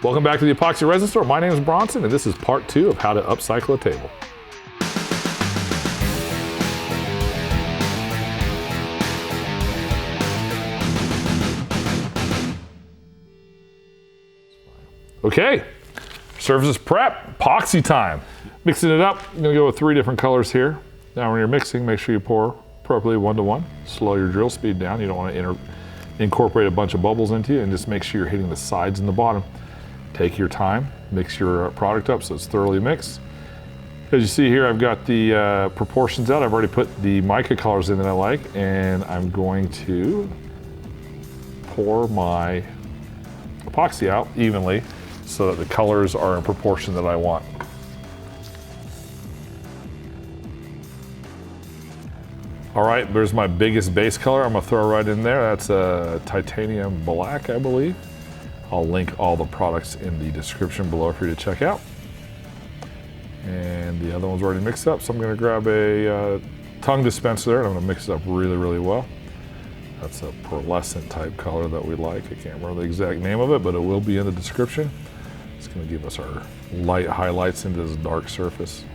Welcome back to the Epoxy Resin Store. My name is Bronson, and this is part 2 of how to upcycle a table. Okay, surface prep, epoxy time. Mixing it up, I'm gonna go with 3 different colors here. Now when you're mixing, make sure you pour appropriately 1 to 1. Slow your drill speed down. You don't want to incorporate a bunch of bubbles into you, and just make sure you're hitting the sides and the bottom. Take your time, mix your product up so it's thoroughly mixed. As you see here, I've got the proportions out. I've already put the mica colors in that I like, and I'm going to pour my epoxy out evenly so that the colors are in proportion that I want. All right, there's my biggest base color. I'm gonna throw right in there. That's a titanium black, I believe. I'll link all the products in the description below for you to check out. And the other one's already mixed up, so I'm gonna grab a tongue dispenser there, and I'm gonna mix it up really, really well. That's a pearlescent type color that we like. I can't remember the exact name of it, but it will be in the description. It's gonna give us our light highlights into this dark surface.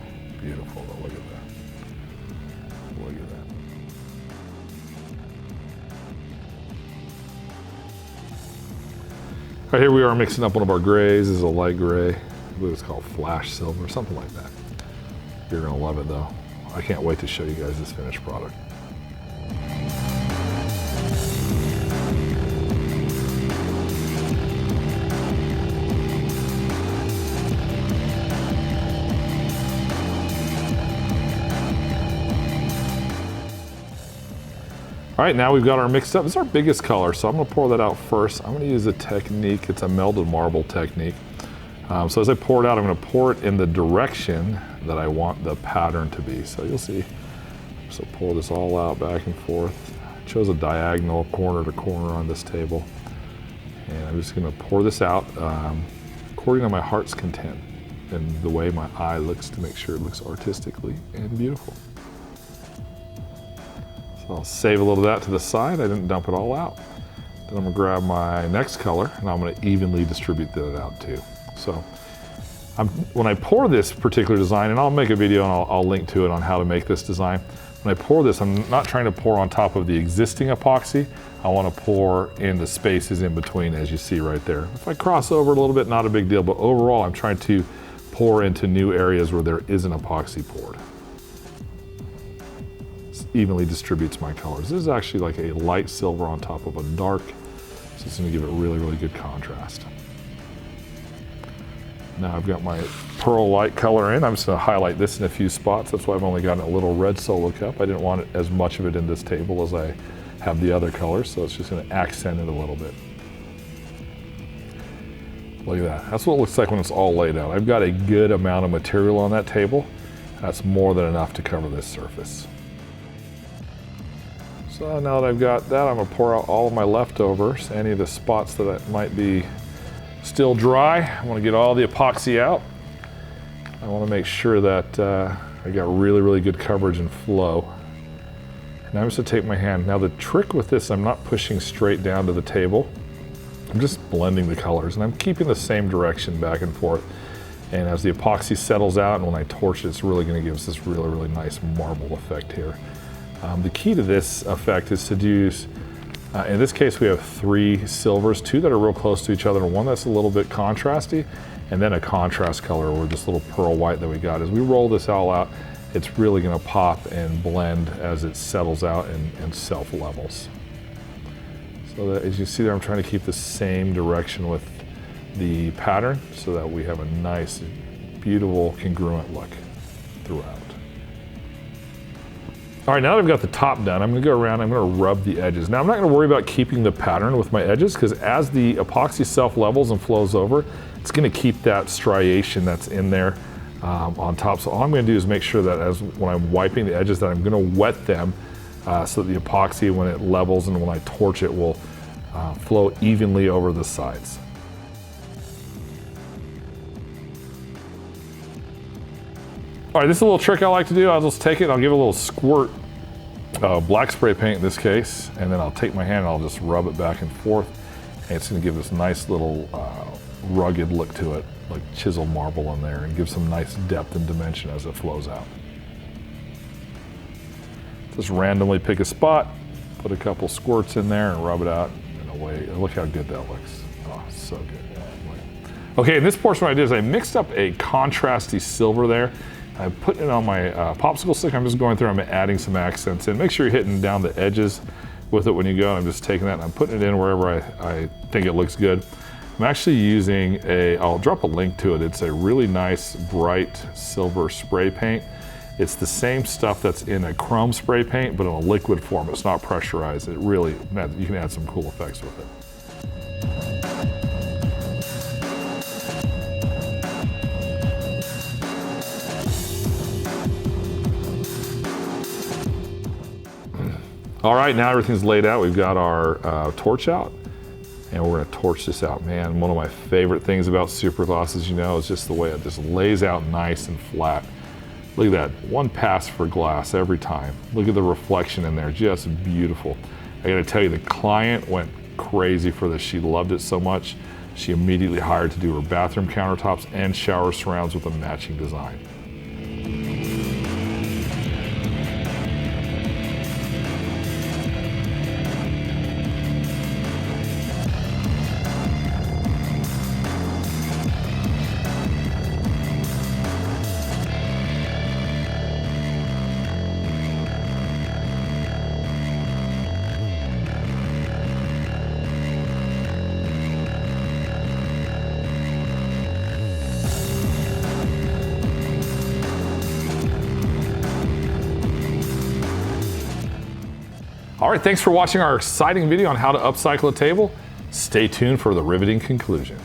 Beautiful, though. Look at that. Look at that. All right, here we are mixing up one of our grays. This is a light gray. I believe it's called flash silver, something like that. You're gonna love it though. I can't wait to show you guys this finished product. All right, now we've got our mixed up. This is our biggest color, so I'm gonna pour that out first. I'm gonna use a technique, it's a melted marble technique. So as I pour it out, I'm gonna pour it in the direction that I want the pattern to be. So you'll see, so pour this all out back and forth. I chose a diagonal corner to corner on this table. And I'm just gonna pour this out according to my heart's content and the way my eye looks to make sure it looks artistically and beautiful. I'll save a little of that to the side. I didn't dump it all out. Then I'm gonna grab my next color and I'm gonna evenly distribute that out too. So when I pour this particular design, and I'll make a video and I'll link to it on how to make this design. When I pour this, I'm not trying to pour on top of the existing epoxy. I wanna pour in the spaces in between, as you see right there. If I cross over a little bit, not a big deal, but overall I'm trying to pour into new areas where there isn't epoxy poured. Evenly distributes my colors. This is actually like a light silver on top of a dark, so it's gonna give it really, really good contrast. Now I've got my pearl light color in. I'm just gonna highlight this in a few spots. That's why I've only got a little red solo cup. I didn't want as much of it in this table as I have the other colors, so it's just gonna accent it a little bit. Look at that. That's what it looks like when it's all laid out. I've got a good amount of material on that table. That's more than enough to cover this surface. So now that I've got that, I'm gonna pour out all of my leftovers, any of the spots that might be still dry. I wanna get all the epoxy out. I wanna make sure that I got really, really good coverage and flow. Now I'm just gonna take my hand. Now the trick with this, I'm not pushing straight down to the table. I'm just blending the colors, and I'm keeping the same direction back and forth. And as the epoxy settles out, and when I torch it, it's really gonna give us this really, really nice marble effect here. The key to this effect is to use, in this case we have 3 silvers, 2 that are real close to each other, and 1 that's a little bit contrasty, and then a contrast color or just a little pearl white that we got. As we roll this all out, it's really gonna pop and blend as it settles out and self-levels. So that, as you see there, I'm trying to keep the same direction with the pattern so that we have a nice, beautiful, congruent look throughout. All right, now that I've got the top done, I'm gonna go around, I'm gonna rub the edges. Now I'm not gonna worry about keeping the pattern with my edges, because as the epoxy self-levels and flows over, it's gonna keep that striation that's in there on top. So all I'm gonna do is make sure that when I'm wiping the edges, that I'm gonna wet them so that the epoxy, when it levels and when I torch it, will flow evenly over the sides. All right, this is a little trick I like to do. I'll just take it and I'll give it a little squirt black spray paint in this case, and then I'll take my hand and I'll just rub it back and forth. And it's gonna give this nice little rugged look to it, like chiseled marble in there, and give some nice depth and dimension as it flows out. Just randomly pick a spot, put a couple squirts in there and rub it out, and away. Look how good that looks. Oh, so good. Okay, in this portion what I did is I mixed up a contrasty silver there. I put it on my popsicle stick. I'm just going through, I'm adding some accents in. Make sure you're hitting down the edges with it when you go. I'm just taking that and I'm putting it in wherever I think it looks good. I'm actually using I'll drop a link to it. It's a really nice bright silver spray paint. It's the same stuff that's in a chrome spray paint, but in a liquid form. It's not pressurized. It really, you can add some cool effects with it. All right, now everything's laid out. We've got our torch out, and we're gonna torch this out. Man, one of my favorite things about super gloss, as you know, is just the way it just lays out nice and flat. Look at that, one pass for glass every time. Look at the reflection in there, just beautiful. I gotta tell you, the client went crazy for this. She loved it so much, she immediately hired to do her bathroom countertops and shower surrounds with a matching design. All right, thanks for watching our exciting video on how to upcycle a table. Stay tuned for the riveting conclusion.